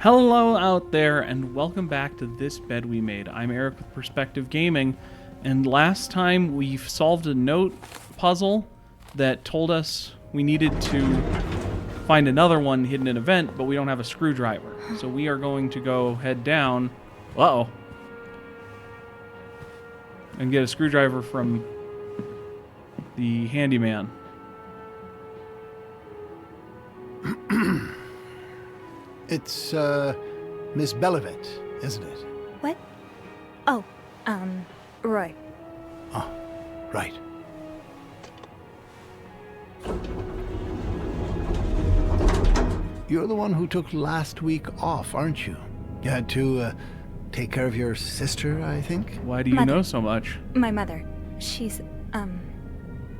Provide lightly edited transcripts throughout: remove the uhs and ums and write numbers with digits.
Hello out there, and welcome back to This Bed We Made. I'm Eric with Perspective Gaming, and last time we solved a note puzzle that told us we needed to find another one hidden in a vent, but we don't have a screwdriver. So we are going to go head down, and get a screwdriver from the handyman. It's, Miss Belivet, isn't it? What? Oh, Roy. Oh, right. You're the one who took last week off, aren't you? You had to, take care of your sister, I think? Why do you know so much? My mother. She's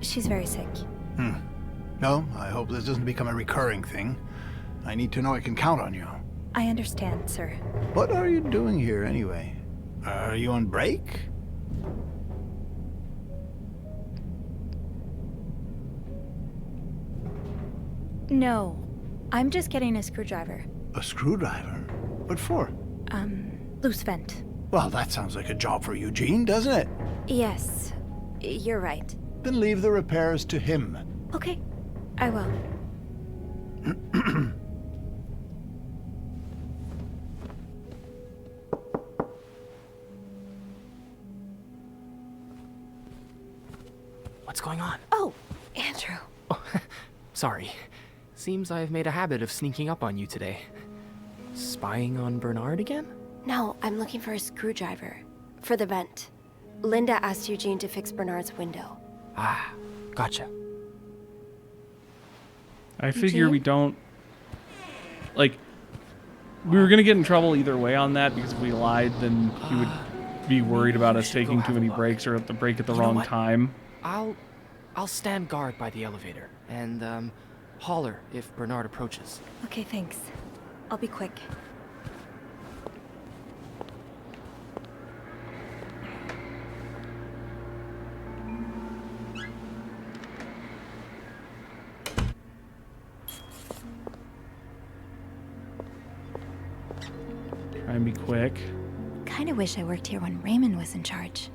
very sick. No, I hope this doesn't become a recurring thing. I need to know I can count on you. I understand, sir. What are you doing here, anyway? Are you on break? No, I'm just getting a screwdriver. A screwdriver? What for? Loose vent. Well, that sounds like a job for Eugene, doesn't it? Yes, you're right. Then leave the repairs to him. Okay, I will. What's going on? Oh, Andrew. Oh, sorry. Seems I've made a habit of sneaking up on you today. Spying on Bernard again? No, I'm looking for a screwdriver. For the vent. Linda asked Eugene to fix Bernard's window. Ah, gotcha. I figure Eugene? we don't... we were going to get in trouble either way on that, because if we lied, then he would be worried about us should go taking too have a many look. breaks or at the break at the You know wrong what? time. I'll stand guard by the elevator and holler if Bernard approaches. Okay, thanks. I'll be quick. Try and be quick. Kinda wish I worked here when Raymond was in charge.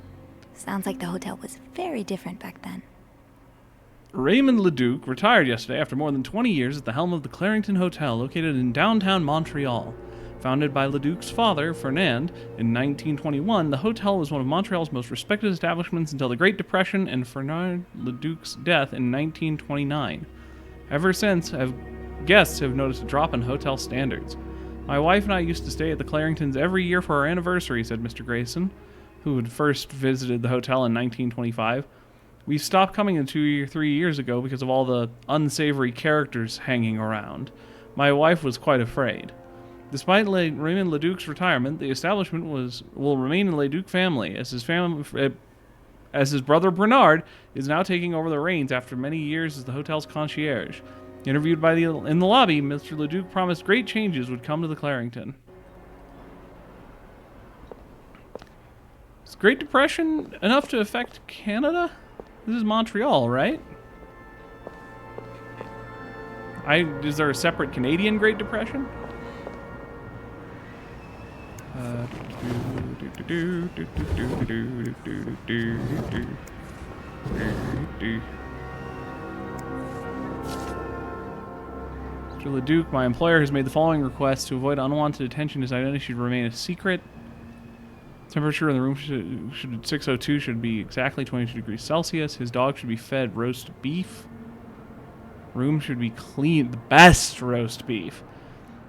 Sounds like the hotel was very different back then. Raymond Leduc retired yesterday after more than 20 years at the helm of the Clarington Hotel, located in downtown Montreal. Founded by Leduc's father, Fernand, in 1921, the hotel was one of Montreal's most respected establishments until the Great Depression and Fernand Leduc's death in 1929. Ever since, guests have noticed a drop in hotel standards. My wife and I used to stay at the Claringtons every year for our anniversary, said Mr. Grayson, who had first visited the hotel in 1925. We stopped coming in 2 or 3 years ago because of all the unsavory characters hanging around. My wife was quite afraid. Despite Raymond Leduc's retirement, the establishment will remain in the Leduc family, as his brother Bernard is now taking over the reins after many years as the hotel's concierge. Interviewed in the lobby, Mr. Leduc promised great changes would come to the Clarington. Is Great Depression enough to affect Canada? This is Montreal, right? Is there a separate Canadian Great Depression? Mr. Leduc, my employer has made the following request. To avoid unwanted attention, his identity should remain a secret. Temperature in the room 602 should be exactly 22 degrees Celsius. His dog should be fed roast beef. Room should be cleaned. The best roast beef.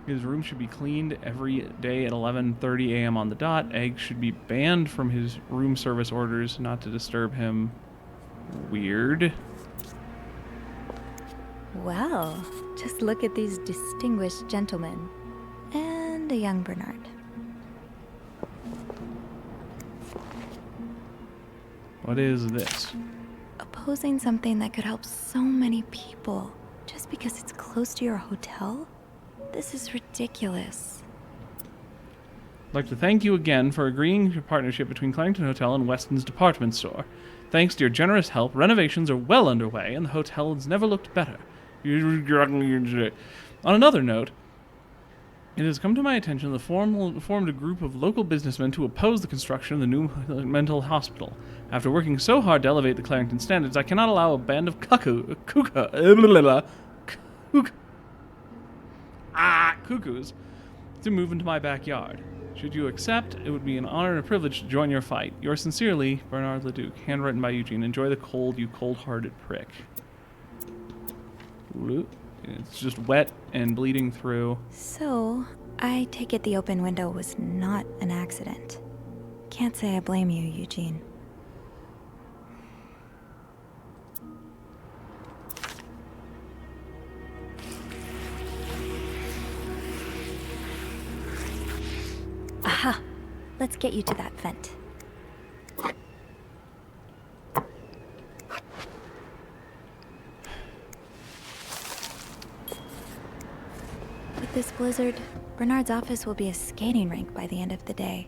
His room should be cleaned every day at 11:30 a.m. on the dot. Eggs should be banned from his room service orders, not to disturb him. Weird. Well, just look at these distinguished gentlemen. And a young Bernard. What is this? Opposing something that could help so many people just because it's close to your hotel? This is ridiculous. I'd like to thank you again for agreeing to a partnership between Clarington Hotel and Weston's department store. Thanks to your generous help, renovations are well underway and the hotel has never looked better. On another note, It has come to my attention that formed a group of local businessmen to oppose the construction of the new mental hospital. After working so hard to elevate the Clarington standards, I cannot allow a band of cuckoos to move into my backyard. Should you accept, it would be an honor and a privilege to join your fight. Yours sincerely, Bernard Leduc. Handwritten by Eugene. Enjoy the cold, you cold-hearted prick. It's just wet and bleeding through. So, I take it the open window was not an accident. Can't say I blame you, Eugene. Aha! Let's get you to that vent. With this blizzard, Bernard's office will be a skating rink by the end of the day.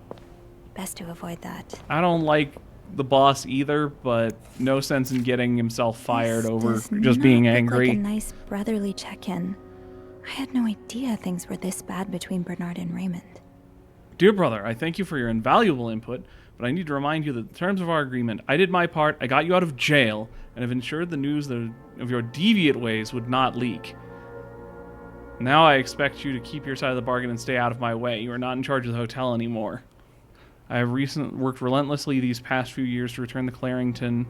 Best to avoid that. I don't like the boss either, but no sense in getting himself fired This over does just being not look angry. like a nice brotherly check-in. I had no idea things were this bad between Bernard and Raymond. Dear brother, I thank you for your invaluable input, but I need to remind you that the terms of our agreement, I did my part, I got you out of jail, and have ensured the news of your deviant ways would not leak. Now I expect you to keep your side of the bargain and stay out of my way. You are not in charge of the hotel anymore. I have worked relentlessly these past few years to return the Clarington,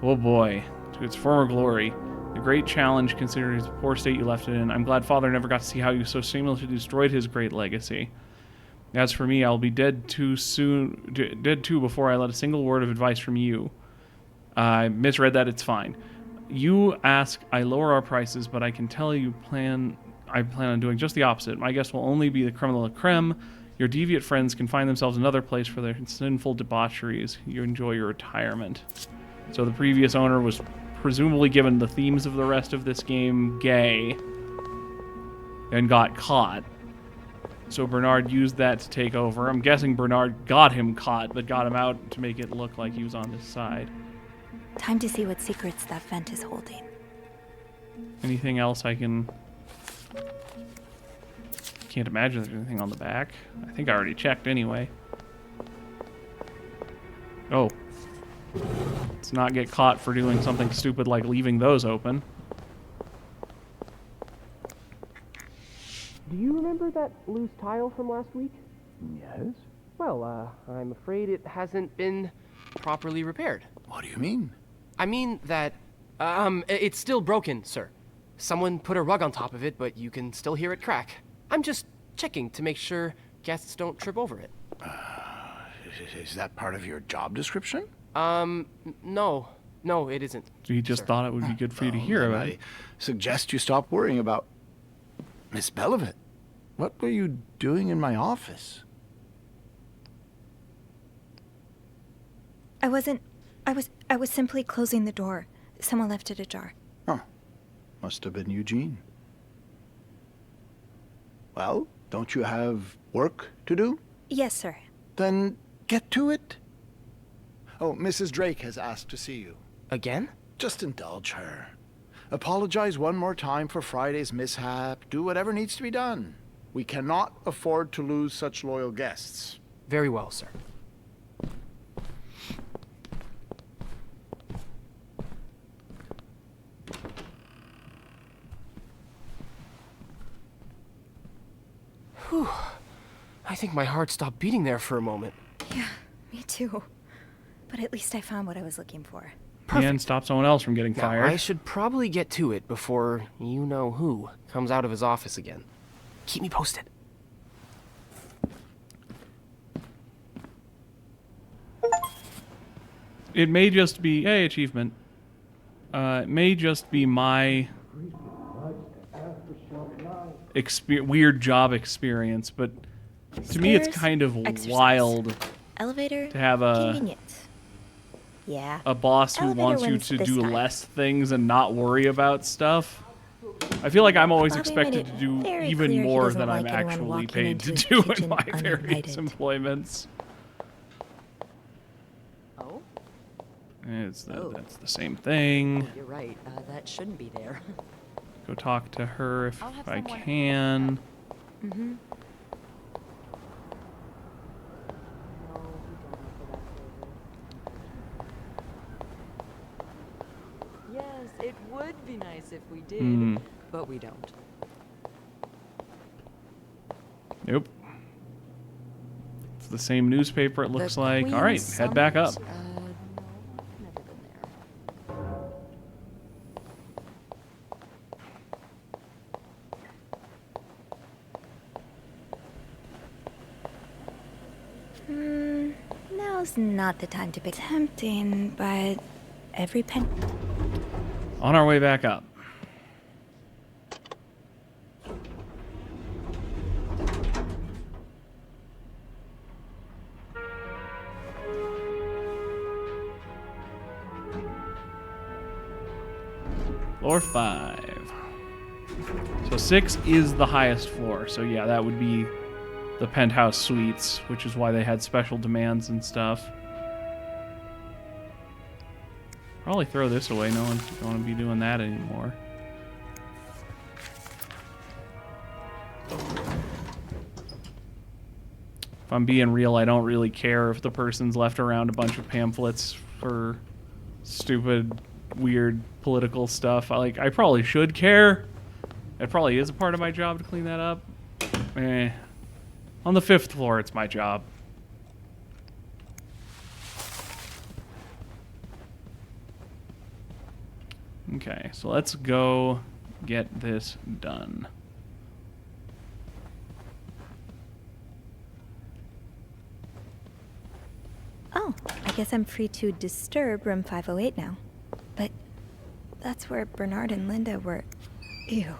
oh boy, to its former glory. A great challenge considering the poor state you left it in. I'm glad Father never got to see how you so seamlessly destroyed his great legacy. As for me, I'll be dead too before I let a single word of advice from you. I misread that, it's fine. You ask I lower our prices, but I can tell you I plan on doing just the opposite. My guest will only be the creme de la creme. Your deviant friends can find themselves another place for their sinful debaucheries. You enjoy your retirement. So the previous owner was presumably given the themes of the rest of this game gay and got caught. So Bernard used that to take over. I'm guessing Bernard got him caught, but got him out to make it look like he was on his side. Time to see what secrets that vent is holding. Anything else I can... Can't imagine there's anything on the back. I think I already checked anyway. Oh. Let's not get caught for doing something stupid like leaving those open. Do you remember that loose tile from last week? Yes? Well, I'm afraid it hasn't been properly repaired. What do you mean? I mean that, it's still broken, sir. Someone put a rug on top of it, but you can still hear it crack. I'm just checking to make sure guests don't trip over it. Is that part of your job description? No. No, it isn't. He just sir. thought it would be good for you to hear Then about I it. suggest you stop worrying about Miss Belivet. What were you doing in my office? I was simply closing the door. Someone left it ajar. Huh. Must have been Eugene. Well, don't you have work to do? Yes, sir. Then get to it. Oh, Mrs. Drake has asked to see you. Again? Just indulge her. Apologize one more time for Friday's mishap. Do whatever needs to be done. We cannot afford to lose such loyal guests. Very well, sir. Whew. I think my heart stopped beating there for a moment. Yeah, me too. But at least I found what I was looking for. And stop someone else from getting Now, fired. I should probably get to it before you-know-who comes out of his office again. Keep me posted. It may just be... Hey, achievement. It may just be my... weird job experience, but to me it's Stairs, kind of exercise. wild Elevator, to have a convenient. Yeah. boss who Elevator wants you wins to this do time. less things and not worry about stuff. I feel like I'm always Bobby expected made to it do very even clear he more doesn't than I'm like anyone actually walking paid to into do his in kitchen my various uninvited. employments. Oh, That's Oh. the same thing. you're right. That shouldn't be there. Go talk to her if I'll have I someone- can. Mm-hmm. Yes, it would be nice if we did, Hmm. but we don't. Nope. It's the same newspaper, it looks The like. All right, Queen's head back up. Summit? No, I've never been there. Now's not the time to be tempting, but every pen. On our way back up. Floor 5. So 6 is the highest floor. So yeah, that would be the penthouse suites, which is why they had special demands and stuff. Probably throw this away. No one's going to be doing that anymore. If I'm being real, I don't really care if the person's left around a bunch of pamphlets for stupid, weird political stuff. I probably should care. It probably is a part of my job to clean that up. On the 5th floor, it's my job. Okay, so let's go get this done. Oh, I guess I'm free to disturb room 508 now. But that's where Bernard and Linda were. Ew.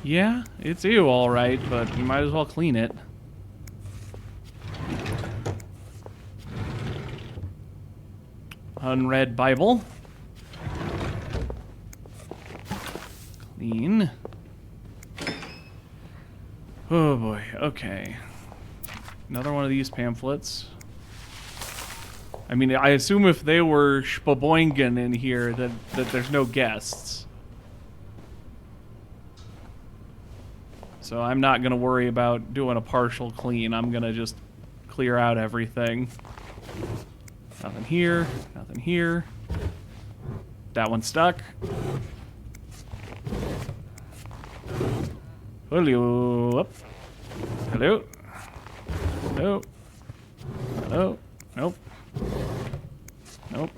Yeah, it's ew, all right, but you might as well clean it. Unread Bible. Clean. Oh boy, okay. Another one of these pamphlets. I mean, I assume if they were shpaboingen in here, that there's no guests. So I'm not going to worry about doing a partial clean. I'm going to just clear out everything. Nothing here. Nothing here. That one's stuck. Hello. Hello. Hello. Hello. Nope. Nope.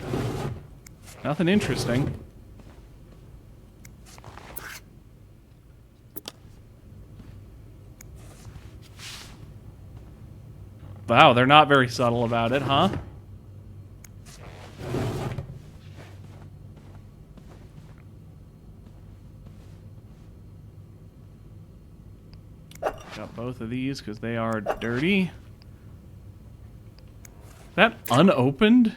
Nothing interesting. Wow, they're not very subtle about it, huh? Got both of these because they are dirty. Is that unopened?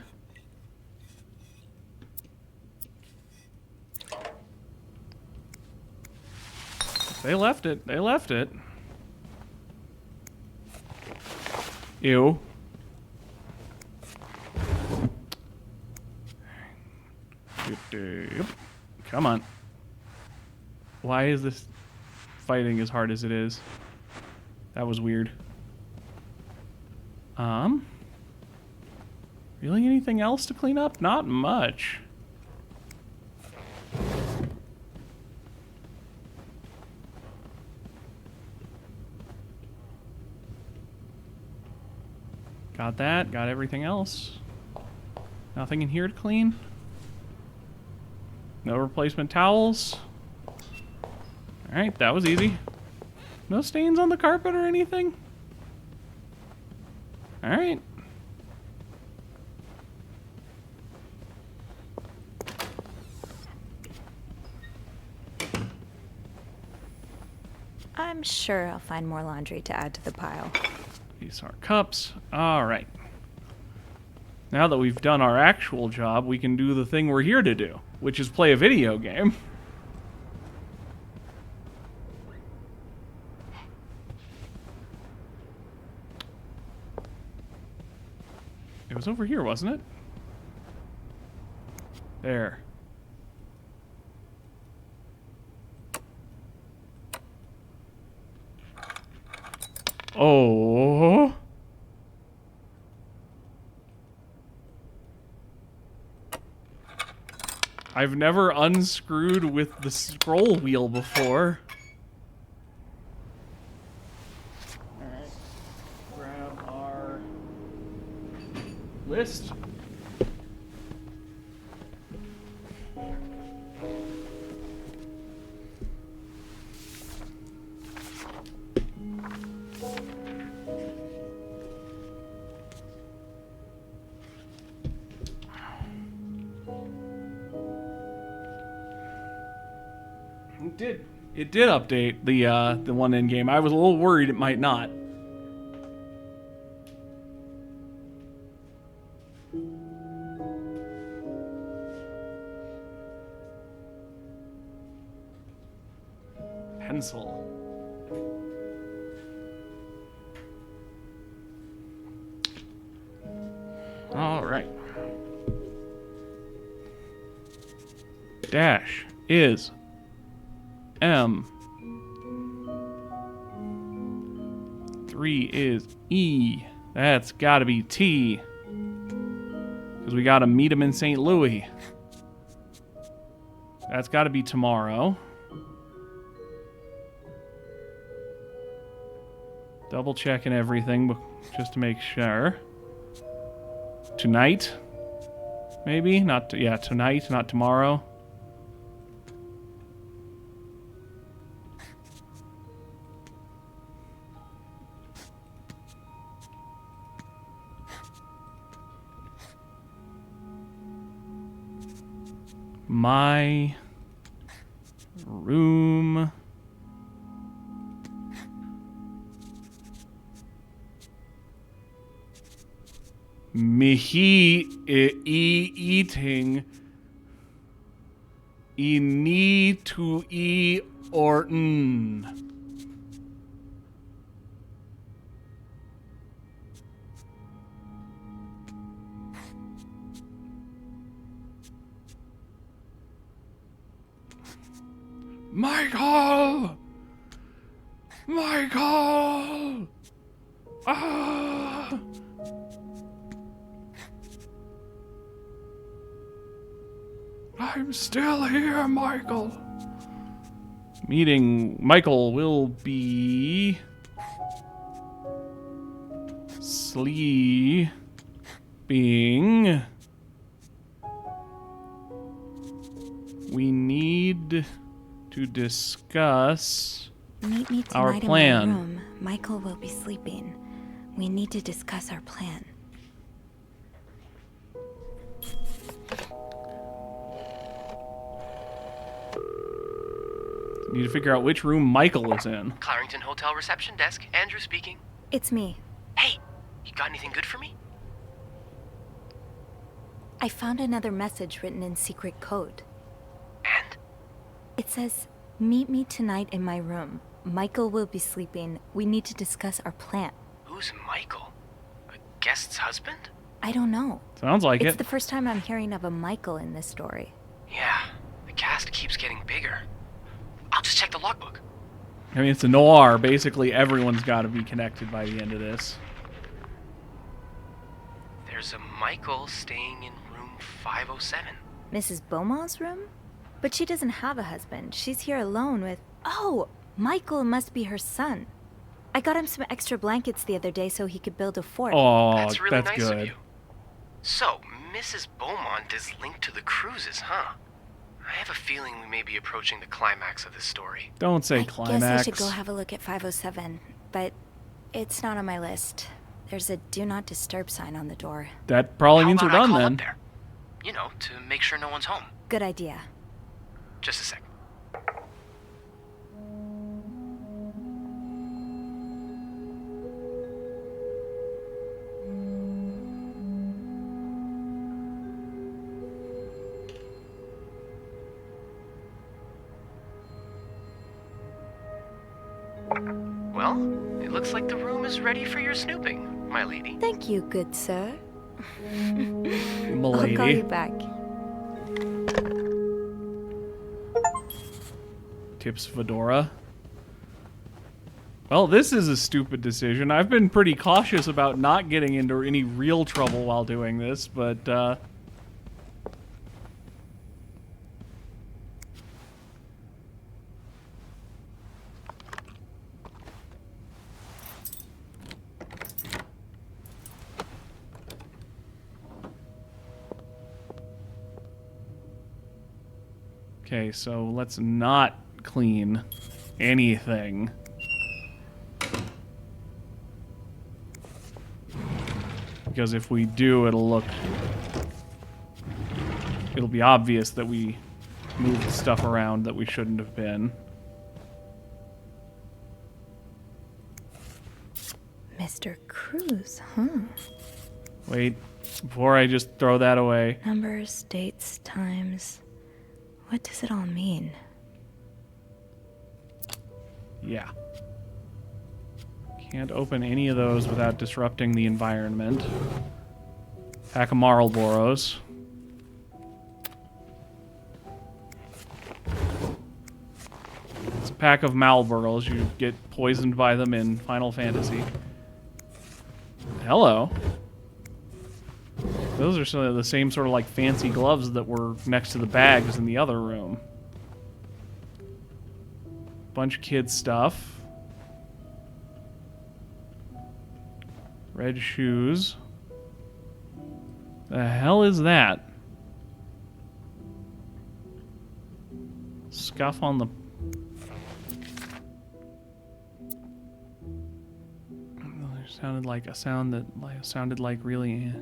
They left it. They left it. Ew. Come on. Why is this fighting as hard as it is? That was weird. Really anything else to clean up? Not much. Got that. Got everything else. Nothing in here to clean. No replacement towels. Alright, that was easy. No stains on the carpet or anything? Alright. I'm sure I'll find more laundry to add to the pile. These are cups. Alright. Now that we've done our actual job, we can do the thing we're here to do, which is play a video game. It was over here, wasn't it? There. Oh. I've never unscrewed with the scroll wheel before. Alright. Grab our list. It did update the one in game. I was a little worried it might not. Pencil. All right. Dash is M. 3 is E. That's gotta be T. Because we gotta meet him in St. Louis. That's gotta be tomorrow. Double checking everything just to make sure. Tonight? Maybe? Yeah, tonight, not tomorrow. My room. Mihi eating. Ni to e Orton. Michael! Michael! Ah! I'm still here, Michael. Michael will be sleeping. We need to discuss Meet me our tonight plan. in my room. Michael will be sleeping. We need to discuss our plan. Need to figure out which room Michael is in. Clarington Hotel reception desk. Andrew speaking. It's me. Hey, you got anything good for me? I found another message written in secret code. And? It says, meet me tonight in my room. Michael will be sleeping. We need to discuss our plan. Who's Michael? A guest's husband? I don't know. Sounds like It's it. the first time I'm hearing of a Michael in this story. Yeah, the cast keeps getting bigger. I'll just check the logbook. I mean, it's a noir. Basically, everyone's got to be connected by the end of this. There's a Michael staying in room 507. Mrs. Beaumont's room? But she doesn't have a husband. She's here alone with... Oh! Michael must be her son. I got him some extra blankets the other day so he could build a fort. Oh, That's really nice good. of you. So, Mrs. Beaumont is linked to the cruises, huh? I have a feeling we may be approaching the climax of this story. Don't say I climax. guess I should go have a look at 507, but it's not on my list. There's a do not disturb sign on the door. That probably How means we're about I done call then. up there? You know, to make sure no one's home. Good idea. Just a sec. Well, it looks like the room is ready for your snooping, my lady. Thank you, good sir. I'll call Milady. you back. Tips Fedora. Well, this is a stupid decision. I've been pretty cautious about not getting into any real trouble while doing this, but, okay, so let's not clean anything. Because if we do, it'll be obvious that we moved stuff around that we shouldn't have been. Mr. Cruz, huh? Wait, before I just throw that away. Numbers, dates, times. What does it all mean? Yeah. Can't open any of those without disrupting the environment. Pack of Marlboros. It's a pack of Marlboros. You get poisoned by them in Final Fantasy. Hello. Those are some of the same sort of like fancy gloves that were next to the bags in the other room. Bunch of kids stuff. Red shoes. The hell is that? Scuff on the... Sounded like a sound that sounded like really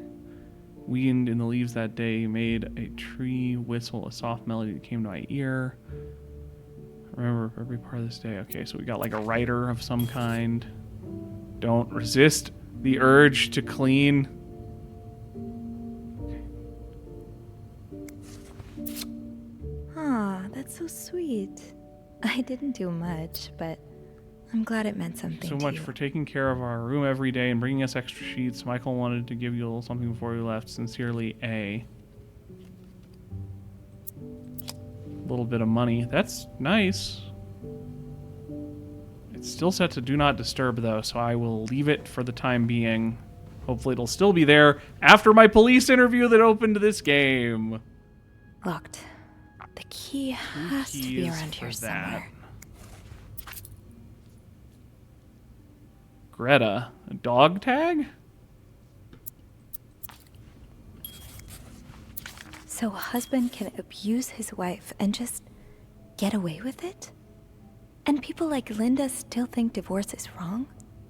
wind in the leaves that day made a tree whistle, a soft melody that came to my ear. I remember every part of this day. Okay, so we got like a writer of some kind. Don't resist the urge to clean. Ah, that's so sweet. I didn't do much, but I'm glad it meant something So to much you. for taking care of our room every day and bringing us extra sheets. Michael wanted to give you a little something before you left. Sincerely, A. Little bit of money. That's nice. It's still set to do not disturb though, so I will leave it for the time being. Hopefully it'll still be there after my police interview that opened this game. Locked. The key has to be Keys around for here that. somewhere. Greta, a dog tag? So a husband can abuse his wife and just get away with it? And people like Linda still think divorce is wrong?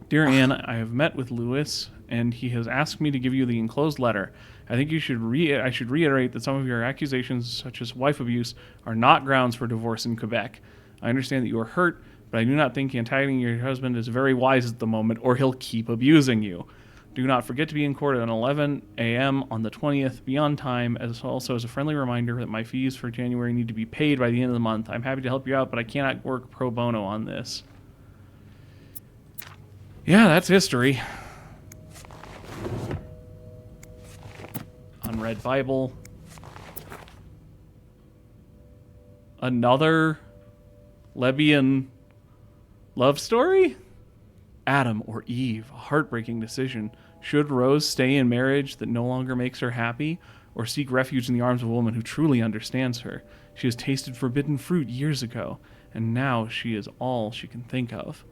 Dear Anne, I have met with Lewis, and he has asked me to give you the enclosed letter. I think I should reiterate that some of your accusations, such as wife abuse, are not grounds for divorce in Quebec. I understand that you are hurt, but I do not think antagonizing your husband is very wise at the moment, or he'll keep abusing you. Do not forget to be in court at 11 a.m. on the 20th. Be on time, as also as a friendly reminder that my fees for January need to be paid by the end of the month. I'm happy to help you out, but I cannot work pro bono on this. Yeah, that's history. Unread Bible. Another Lebian love story? Adam or Eve, a heartbreaking decision. Should Rose stay in marriage that no longer makes her happy, or seek refuge in the arms of a woman who truly understands her? She has tasted forbidden fruit years ago, and now she is all she can think of.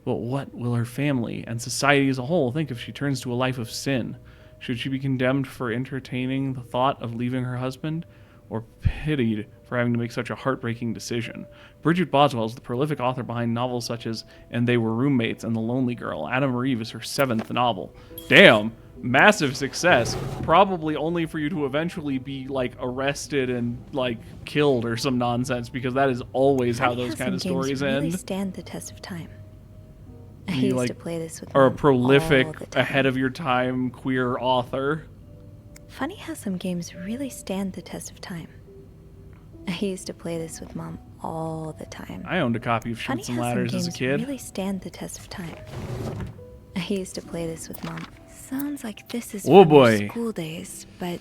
But what will her family and society as a whole think if she turns to a life of sin? Should she be condemned for entertaining the thought of leaving her husband, or pitied for having to make such a heartbreaking decision? Bridget Boswell is the prolific author behind novels such as And They Were Roommates and The Lonely Girl. Adam Reeve is her 7th novel. Damn, massive success. Probably only for you to eventually be, like, arrested and, like, killed or some nonsense, because that is always how those kind of stories really end. stand the test of time. I You, used like, to play this with Or a Mom prolific, all the time. ahead of your time queer author. Funny how some games really stand the test of time. I used to play this with Mom all the time. I owned a copy of Funny Chutes and how some Ladders games as a kid. really stand the test of time. I used to play this with Mom. Sounds like this is Oh from your boy. school days, but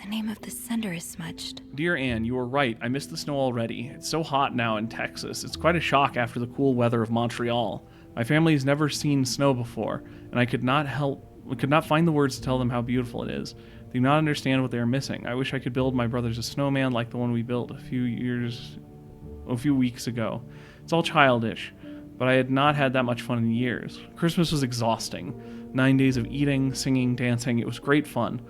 the name of the sender is smudged. Dear Anne, you were right. I miss the snow already. It's so hot now in Texas. It's quite a shock after the cool weather of Montreal. My family has never seen snow before, and I could not find the words to tell them how beautiful it is. They do not understand what they are missing. I wish I could build my brothers a snowman like the one we built a few weeks ago. It's all childish, but I had not had that much fun in years. Christmas was exhausting. 9 days of eating, singing, dancing. It was great fun,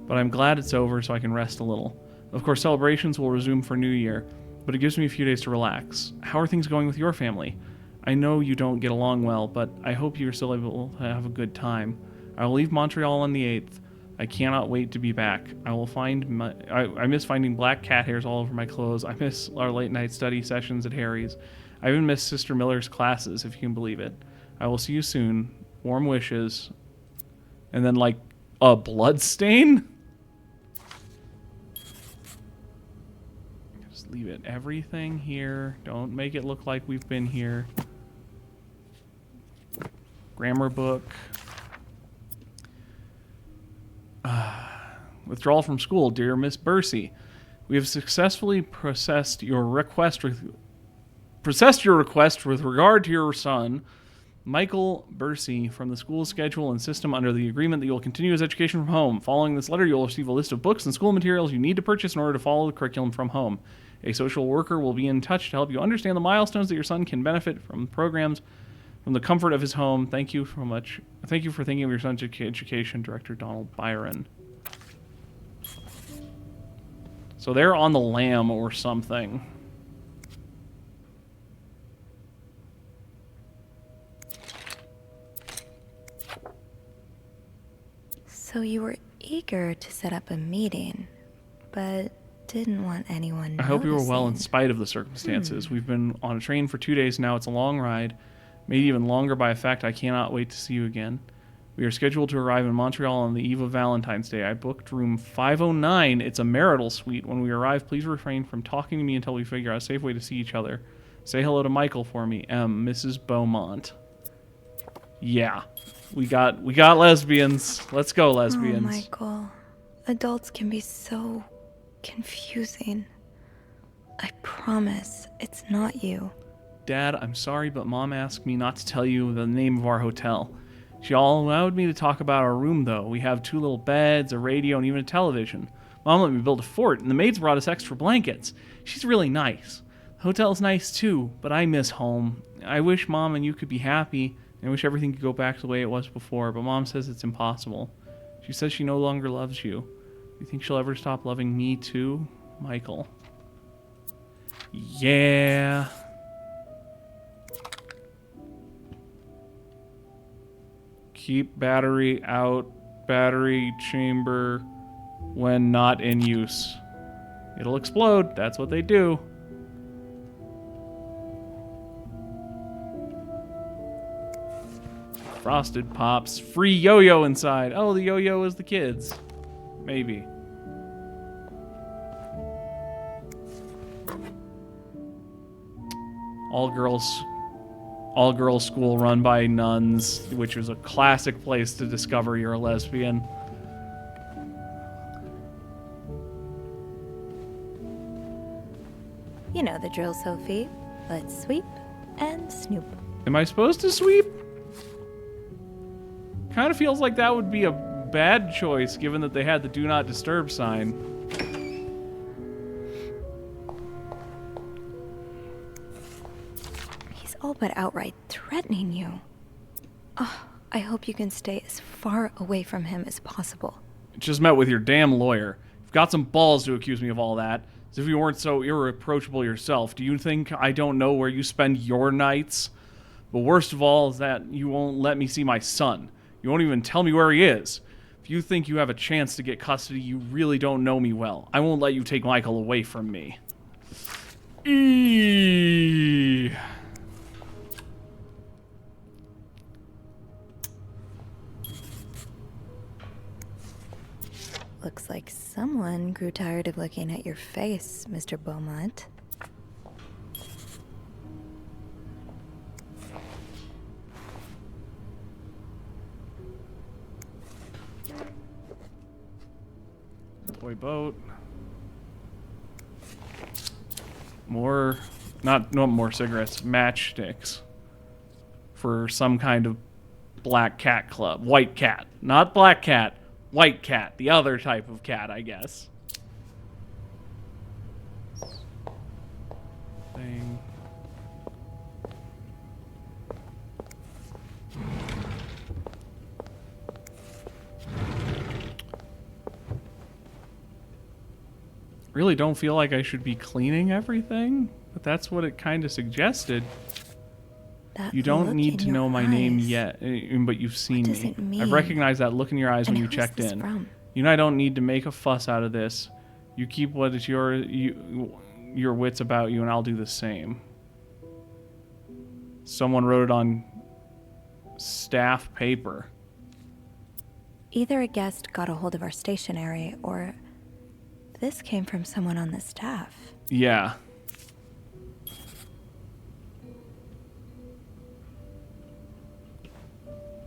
but I'm glad it's over so I can rest a little. Of course, celebrations will resume for New Year, but it gives me a few days to relax. How are things going with your family? I know you don't get along well, but I hope you're still able to have a good time. I will leave Montreal on the 8th. I cannot wait to be back. I miss finding black cat hairs all over my clothes. I miss our late night study sessions at Harry's. I even miss Sister Miller's classes, if you can believe it. I will see you soon. Warm wishes. And then, like, a blood stain? Just leave it. Everything here. Don't make it look like we've been here. Grammar book. Withdrawal from school. Dear Miss Bursey, we have successfully processed your request with regard to your son, Michael Bursey, from the school schedule and system under the agreement that you will continue his education from home. Following this letter, you will receive a list of books and school materials you need to purchase in order to follow the curriculum from home. A social worker will be in touch to help you understand the milestones that your son can benefit from programs from the comfort of his home. Thank you for thinking of your son's education, Director Donald Byron. So they're on the lam or something. So you were eager to set up a meeting, but didn't want anyone I hope you were well in noticing. spite of the circumstances. We've been on a train for 2 days now. It's a long ride, made even longer by a fact I cannot wait to see you again. We are scheduled to arrive in Montreal on the eve of Valentine's Day. I booked room 509. It's a marital suite. When we arrive, please refrain from talking to me until we figure out a safe way to see each other. Say hello to Michael for me. M. Mrs. Beaumont. Yeah. We got lesbians. Let's go, lesbians. Oh, Michael. Adults can be so confusing. I promise it's not you. Dad, I'm sorry, but Mom asked me not to tell you the name of our hotel. She allowed me to talk about our room, though. We have 2 little beds, a radio, and even a television. Mom let me build a fort, and the maids brought us extra blankets. She's really nice. The hotel's nice, too, but I miss home. I wish Mom and you could be happy, and I wish everything could go back to the way it was before, but Mom says it's impossible. She says she no longer loves you. Do you think she'll ever stop loving me, too? Michael. Yeah. Keep battery out, battery chamber when not in use. It'll explode. That's what they do. Frosted Pops. Free yo-yo inside. Oh, the yo-yo is the kids. Maybe. All girls school run by nuns, which was a classic place to discover you're a lesbian. You know the drill, Sophie. Let's sweep and snoop. Am I supposed to sweep? Kind of feels like that would be a bad choice given that they had the do not disturb sign. He's all but outright threatening you. Oh, I hope you can stay as far away from him as possible. Just met with your damn lawyer. You've got some balls to accuse me of all that. As if you weren't so irreproachable yourself. Do you think I don't know where you spend your nights? But worst of all is that you won't let me see my son. You won't even tell me where he is. If you think you have a chance to get custody, you really don't know me well. I won't let you take Michael away from me. Eee. Looks like someone grew tired of looking at your face, Mr. Beaumont. Toy boat. More, not more cigarettes, matchsticks. for some kind of black cat club. White cat. Not black cat. White cat. The other type of cat, I guess. Thing. Really don't feel like I should be cleaning everything, but that's what it kind of suggested. That You don't look need in to your know my name eyes. yet, but you've seen does me. it mean? I've recognized that look in your eyes And when you who is checked this in. from? You know I don't need to make a fuss out of this. You keep what is your wits about you, and I'll do the same. Someone wrote it on staff paper. Either a guest got a hold of our stationery, or this came from someone on the staff. Yeah.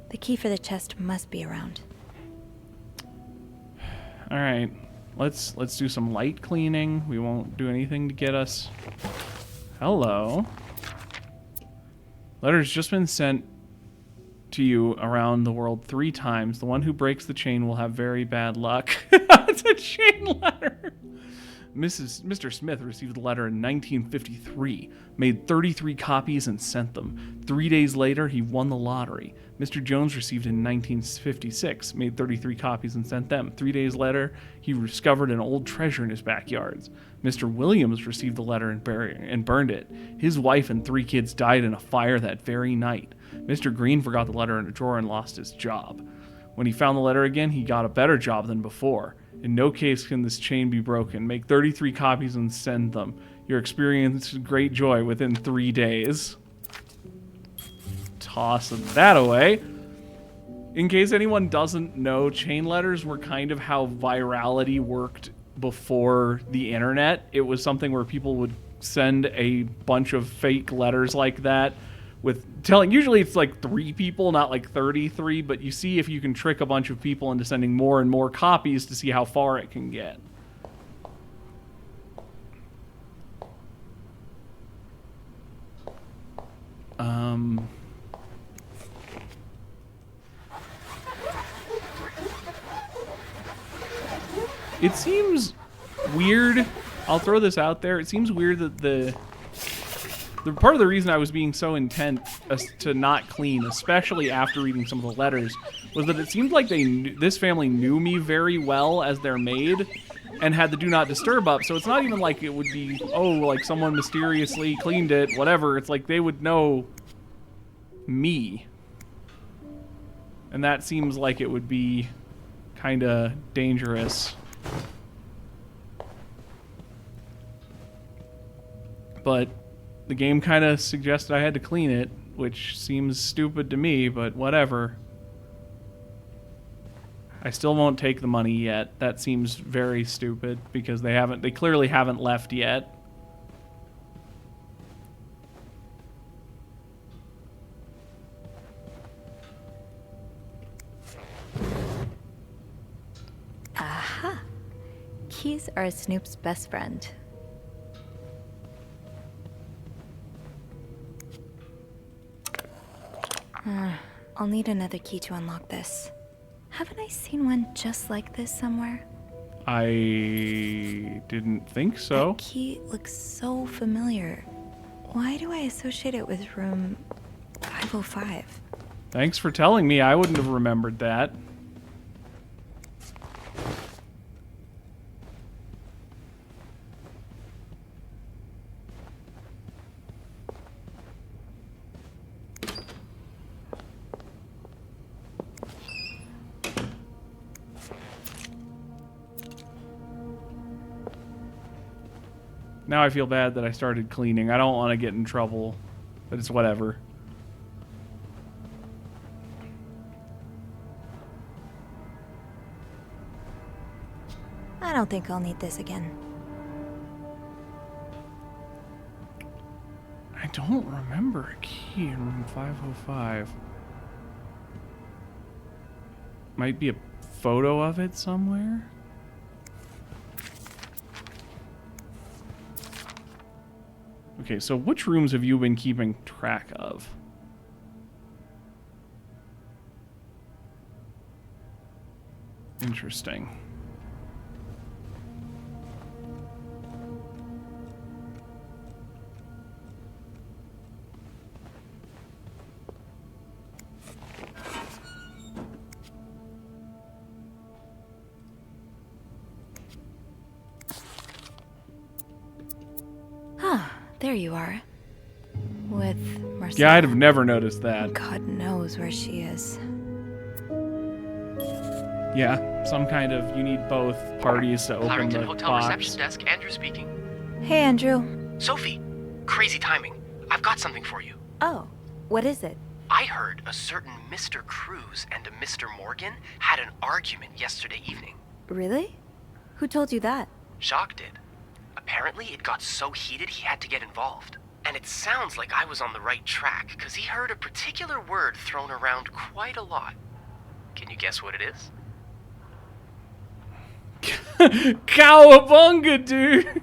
The key for the chest must be around. All right. Let's do some light cleaning. We won't do anything to get us. Hello. Letter's just been sent to you around the world 3 times. The one who breaks the chain will have very bad luck. It's a chain letter. Mr. Smith received the letter in 1953, made 33 copies and sent them. 3 days later, he won the lottery. Mr. Jones received it in 1956, made 33 copies and sent them. 3 days later, he discovered an old treasure in his backyards. Mr. Williams received the letter and burned it. His wife and 3 kids died in a fire that very night. Mr. Green forgot the letter in a drawer and lost his job. When he found the letter again, he got a better job than before. In no case can this chain be broken. Make 33 copies and send them. You'll experience great joy within 3 days. Toss that away. In case anyone doesn't know, chain letters were kind of how virality worked before the internet. It was something where people would send a bunch of fake letters like that with telling, usually it's like 3 people, not like 33, but you see if you can trick a bunch of people into sending more and more copies to see how far it can get. It seems weird. I'll throw this out there. It seems weird that the part of the reason I was being so intent as to not clean, especially after reading some of the letters, was that it seemed like this family knew me very well as their maid and had the do not disturb up. So it's not even like it would be, oh, like someone mysteriously cleaned it, whatever. It's like they would know me. And that seems like it would be kind of dangerous. But the game kind of suggested I had to clean it, which seems stupid to me, but whatever. I still won't take the money yet. That seems very stupid because they clearly haven't left yet. Aha! Keys are Snoop's best friend. I'll need another key to unlock this. Haven't I seen one just like this somewhere? I didn't think so. That key looks so familiar. Why do I associate it with room 505? Thanks for telling me. I wouldn't have remembered that. Now I feel bad that I started cleaning. I don't want to get in trouble, but it's whatever. I don't think I'll need this again. I don't remember a key in room 505. Might be a photo of it somewhere. Okay, so which rooms have you been keeping track of? Interesting. Ah, there you are. With Marcel. Yeah, I'd have never noticed that. God knows where she is. Yeah, some kind of, you need both parties to open Clarington the Hotel box. reception desk, Andrew speaking. Hey, Andrew. Sophie, crazy timing. I've got something for you. Oh, what is it? I heard a certain Mr. Cruz and a Mr. Morgan had an argument yesterday evening. Really? Who told you that? Jacques did. Apparently, it got so heated he had to get involved. And it sounds like I was on the right track, because he heard a particular word thrown around quite a lot. Can you guess what it is? Cowabunga, dude!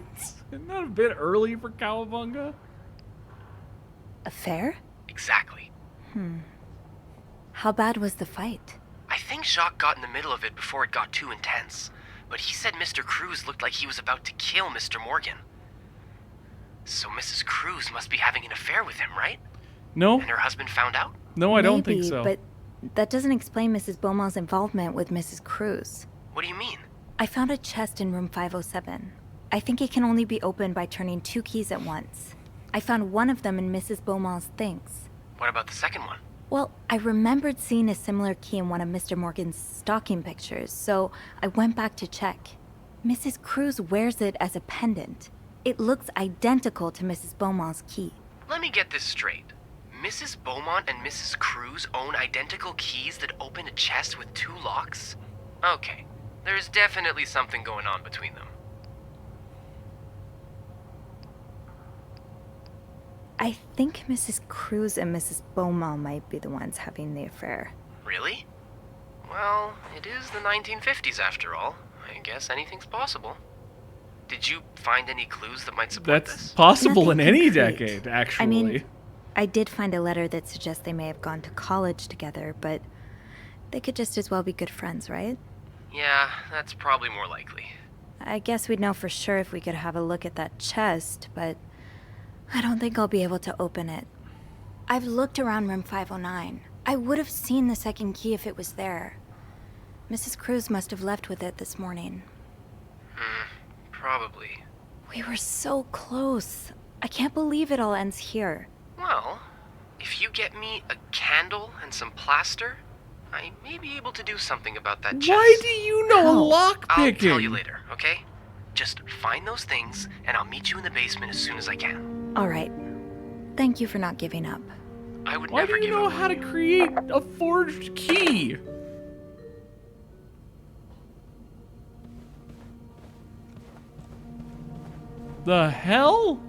Isn't that a bit early for Cowabunga? Affair? Exactly. How bad was the fight? I think Jacques got in the middle of it before it got too intense. But he said Mr. Cruz looked like he was about to kill Mr. Morgan. So Mrs. Cruz must be having an affair with him, right? No, And her husband found out? no, I don't think Maybe, so. But that doesn't explain Mrs. Beaumont's involvement with Mrs. Cruz. What do you mean? I found a chest in room 507. I think it can only be opened by turning 2 keys at once. I found one of them in Mrs. Beaumont's things. What about the second one? Well, I remembered seeing a similar key in one of Mr. Morgan's stocking pictures, so I went back to check. Mrs. Cruz wears it as a pendant. It looks identical to Mrs. Beaumont's key. Let me get this straight. Mrs. Beaumont and Mrs. Cruz own identical keys that open a chest with 2 locks? Okay, there's definitely something going on between them. I think Mrs. Cruz and Mrs. Beaumont might be the ones having the affair. Really? Well, it is the 1950s after all. I guess anything's possible. Did you find any clues that might support That's this? possible in Nothing any concrete. decade, actually. I mean, I did find a letter that suggests they may have gone to college together, but they could just as well be good friends, right? Yeah, that's probably more likely. I guess we'd know for sure if we could have a look at that chest, but I don't think I'll be able to open it. I've looked around room 509. I would have seen the second key if it was there. Mrs. Cruz must have left with it this morning. Probably. We were so close. I can't believe it all ends here. Well, if you get me a candle and some plaster, I may be able to do something about that chest. Why do you know How? lock I'll picking? tell you later, okay? Just find those things, and I'll meet you in the basement as soon as I can. All right. Thank you for not giving up. I would Why never do you give know up how on to you. create a forged key? The hell?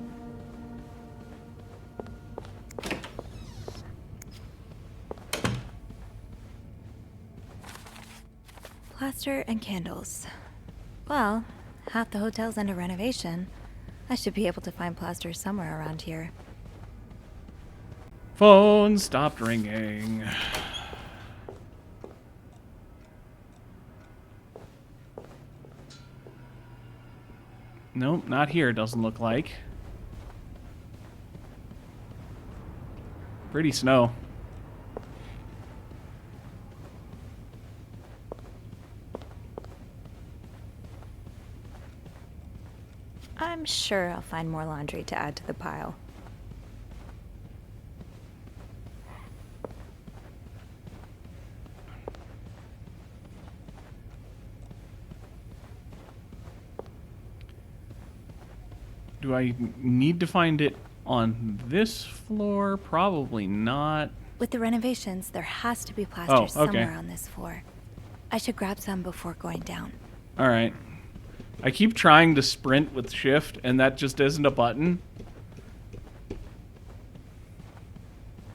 Plaster and candles. Well, half the hotel's under renovation. I should be able to find plaster somewhere around here. Phone stopped ringing. Nope, not here, doesn't look like. Pretty snow. I'm sure I'll find more laundry to add to the pile. Do I need to find it on this floor? Probably not. With the renovations, there has to be plaster Oh, okay. somewhere on this floor. I should grab some before going down. Alright. I keep trying to sprint with shift, and that just isn't a button.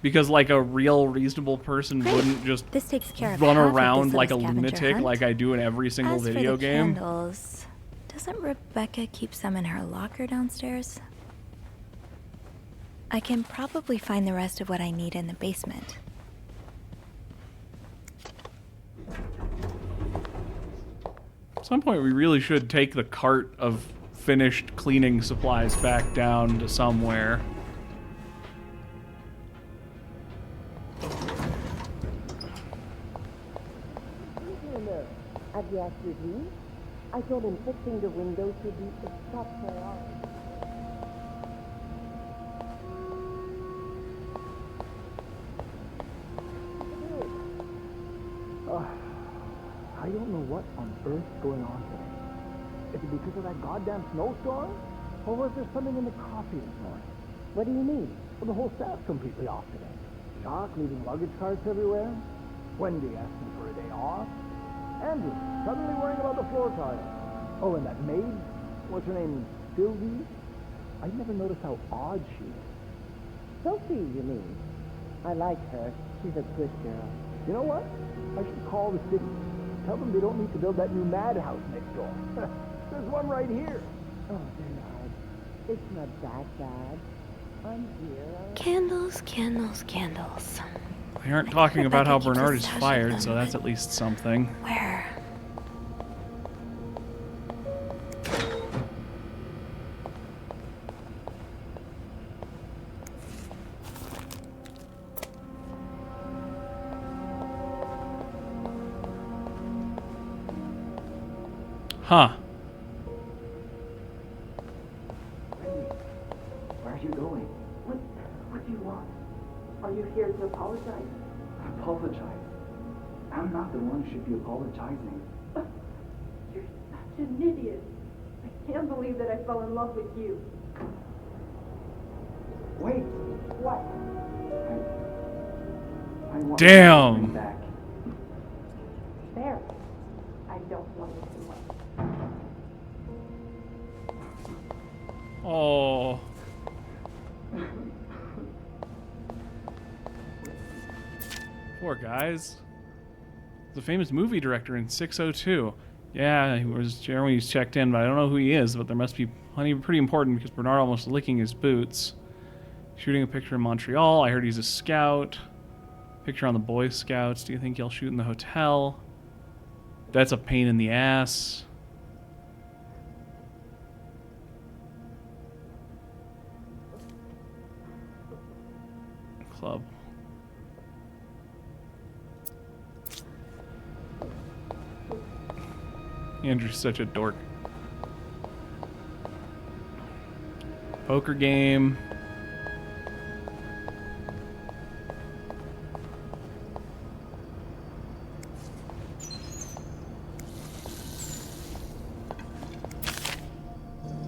Because, like, a real reasonable person Great. wouldn't just This takes care of run half of around this like a little scavenger lunatic hunt. like I do in every single As video for the game. candles, doesn't Rebecca keep some in her locker downstairs? I can probably find the rest of what I need in the basement. At some point, we really should take the cart of finished cleaning supplies back down to somewhere. Have you asked your dean? I told him fixing the windows would be the top priority. I don't know what on earth's going on today. Is it because of that goddamn snowstorm? Or was there something in the coffee this morning? What do you mean? Well, the whole staff's completely off today. Jacques leaving luggage carts everywhere. Wendy asking for a day off. Andrew suddenly worrying about the floor tiles. Oh, and that maid, what's her name, Sylvie? I never noticed how odd she is. Sophie, you mean? I like her. She's a good girl. You know what? I should call the city. Tell them they don't need to build that new madhouse next door. There's one right here. Oh, Bernard. It's not that bad. I'm here. Candles, candles, candles. They aren't talking about how Rebecca keeps Bernard us is touching fired, them, so that's but at least something. Where? Huh. Where are you going? What do you want? Are you here to apologize? Apologize. I'm not the one who should be apologizing. You're such an idiot. I can't believe that I fell in love with you. Wait. What? I want Damn. back. There. I don't want it too much. Oh. Poor guys. The famous movie director in 602. Yeah, he was Jeremy's checked in, but I don't know who he is, but there must be plenty pretty important because Bernard almost licking his boots. Shooting a picture in Montreal. I heard he's a scout. Picture on the Boy Scouts. Do you think he'll shoot in the hotel? That's a pain in the ass. Club. Andrew's such a dork. Poker game.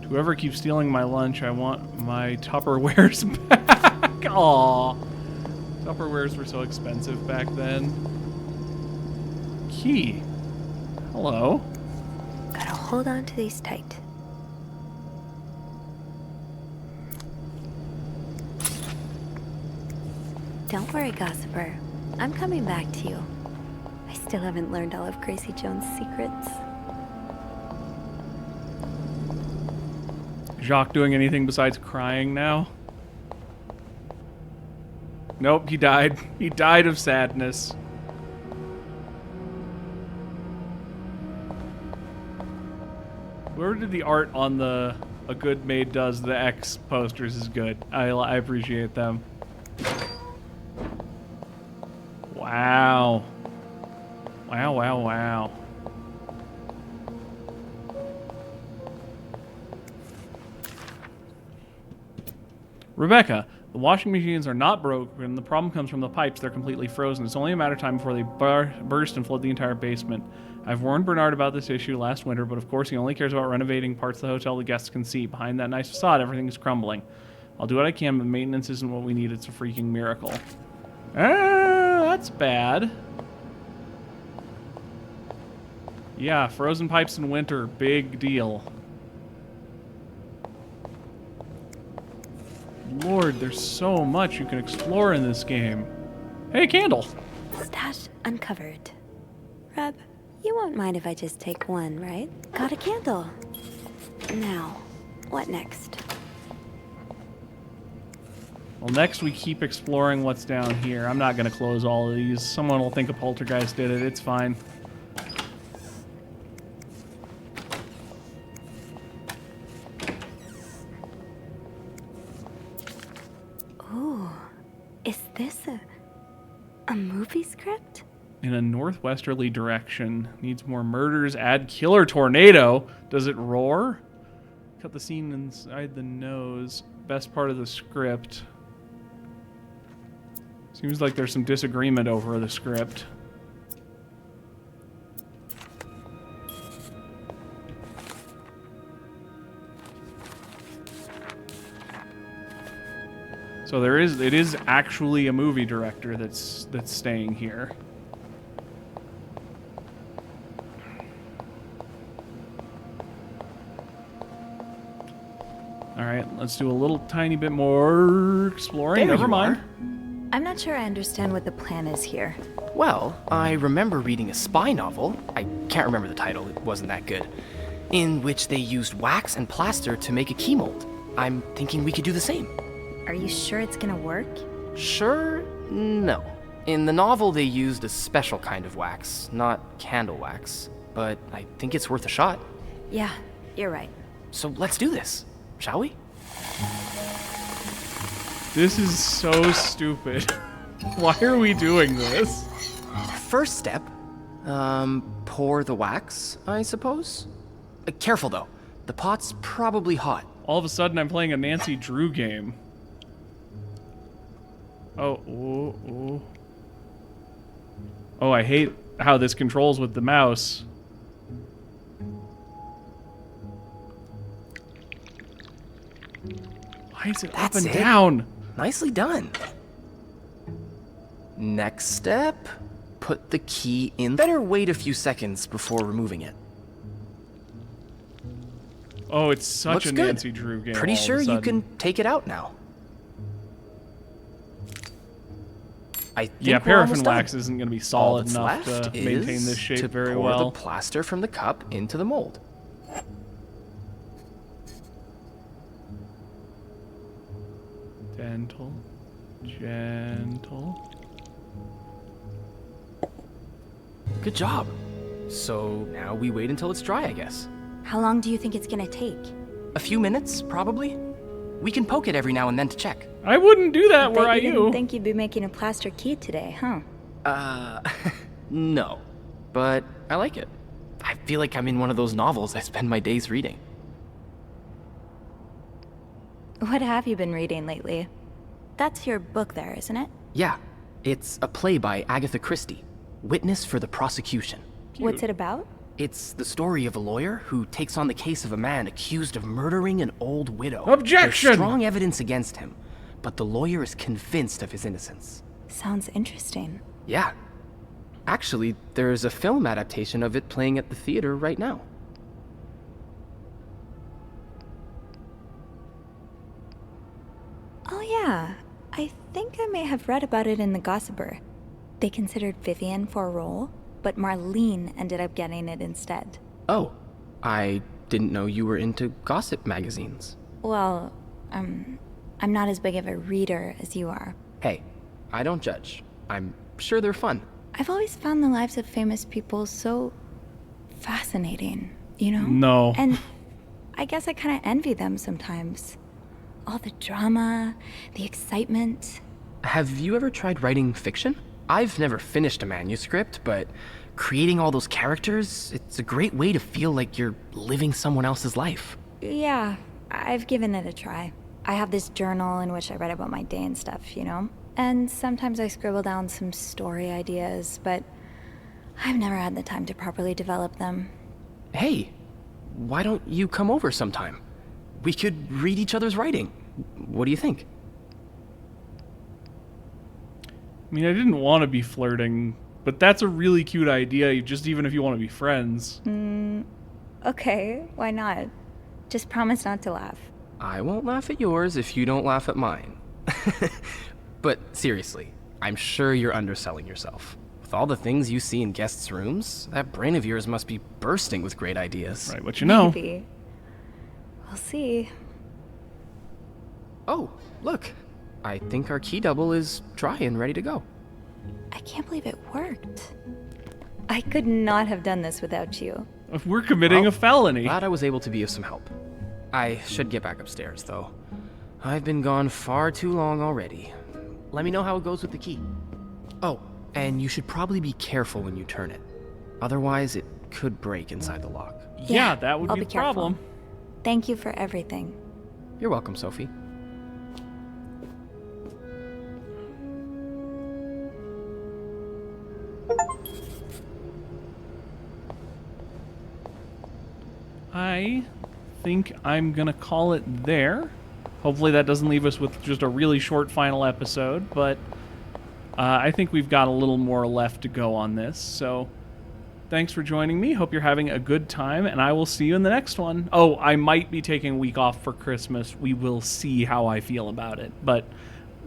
Whoever keeps stealing my lunch, I want my Tupperwares back. Aw. Tupperwares were so expensive back then. Key. Hello. Gotta hold on to these tight. Don't worry, gossiper. I'm coming back to you. I still haven't learned all of Gracie Jones' secrets. Jacques doing anything besides crying now? Nope, he died. He died of sadness. Whoever did the art on the A Good Maid Does the X posters is good. I appreciate them. Wow. Wow, wow, wow. Rebecca, the washing machines are not broken. The problem comes from the pipes. They're completely frozen. It's only a matter of time before they burst and flood the entire basement. I've warned Bernard about this issue last winter, but of course he only cares about renovating parts of the hotel the guests can see. Behind that nice facade, everything is crumbling. I'll do what I can, but maintenance isn't what we need. It's a freaking miracle. That's bad. Yeah, frozen pipes in winter, big deal. Lord, there's so much you can explore in this game. Hey, candle! Stash uncovered. Reb, you won't mind if I just take one, right? Got a candle. Now, what next? Well, next we keep exploring what's down here. I'm not going to close all of these. Someone will think a poltergeist did it. It's fine. this a movie script? In a northwesterly direction. Needs more murders. Add killer tornado. Does it roar? Cut the scene inside the nose. Best part of the script. Seems like there's some disagreement over the script. So it is actually a movie director that's staying here. All right, let's do a little tiny bit more exploring. There Never you mind. I'm not sure I understand what the plan is here. Well, I remember reading a spy novel, I can't remember the title, it wasn't that good, in which they used wax and plaster to make a key mold. I'm thinking we could do the same. Are you sure it's gonna work? Sure? No. In the novel, they used a special kind of wax, not candle wax. But I think it's worth a shot. Yeah, you're right. So let's do this, shall we? This is so stupid. Why are we doing this? First step, pour the wax, I suppose? Careful though, the pot's probably hot. All of a sudden, I'm playing a Nancy Drew game. Oh, ooh, ooh. Oh, I hate how this controls with the mouse. Why is it up That's and it. down? Nicely done. Next step, put the key in. Better wait a few seconds before removing it. Oh, it's such Looks a good. Nancy Drew game. Pretty all of a sure you sudden. can take it out now. I think Yeah, we're paraffin almost done. wax isn't going to be All solid that's enough to left maintain is this shape to very pour well. the plaster from the cup into the mold. Gentle, gentle. Good job. So now we wait until it's dry, I guess. How long do you think it's gonna take? A few minutes, probably. We can poke it every now and then to check. I wouldn't do that were Bet I you didn't you. think you'd be making a plaster key today, huh? No. But I like it. I feel like I'm in one of those novels I spend my days reading. What have you been reading lately? That's your book there, isn't it? Yeah, it's a play by Agatha Christie, Witness for the Prosecution. What's it about? It's the story of a lawyer who takes on the case of a man accused of murdering an old widow. Objection! There's strong evidence against him, but the lawyer is convinced of his innocence. Sounds interesting. Yeah. Actually, there's a film adaptation of it playing at the theater right now. Oh yeah, I think I may have read about it in the Gossiper. They considered Vivian for a role, but Marlene ended up getting it instead. Oh, I didn't know you were into gossip magazines. Well, I'm not as big of a reader as you are. Hey, I don't judge. I'm sure they're fun. I've always found the lives of famous people so fascinating, you know? No. And I guess I kind of envy them sometimes. All the drama, the excitement. Have you ever tried writing fiction? I've never finished a manuscript, but creating all those characters, it's a great way to feel like you're living someone else's life. Yeah, I've given it a try. I have this journal in which I write about my day and stuff, you know? And sometimes I scribble down some story ideas, but I've never had the time to properly develop them. Hey, why don't you come over sometime? We could read each other's writing. What do you think? I mean, I didn't want to be flirting, but that's a really cute idea, just even if you want to be friends. Okay, why not? Just promise not to laugh. I won't laugh at yours if you don't laugh at mine. But seriously, I'm sure you're underselling yourself. With all the things you see in guests' rooms, that brain of yours must be bursting with great ideas. Right, what you know. Maybe. We'll see. Oh, look. I think our key double is dry and ready to go. I can't believe it worked. I could not have done this without you. We're committing Well, a felony. Glad I was able to be of some help. I should get back upstairs, though. I've been gone far too long already. Let me know how it goes with the key. Oh, and you should probably be careful when you turn it. Otherwise, it could break inside the lock. Yeah, that would I'll be be the careful. problem. Thank you for everything. You're welcome, Sophie. I think I'm going to call it there. Hopefully that doesn't leave us with just a really short final episode, but I think we've got a little more left to go on this. So thanks for joining me. Hope you're having a good time, and I will see you in the next one. Oh, I might be taking a week off for Christmas. We will see how I feel about it, but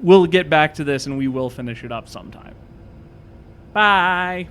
we'll get back to this and we will finish it up sometime. Bye!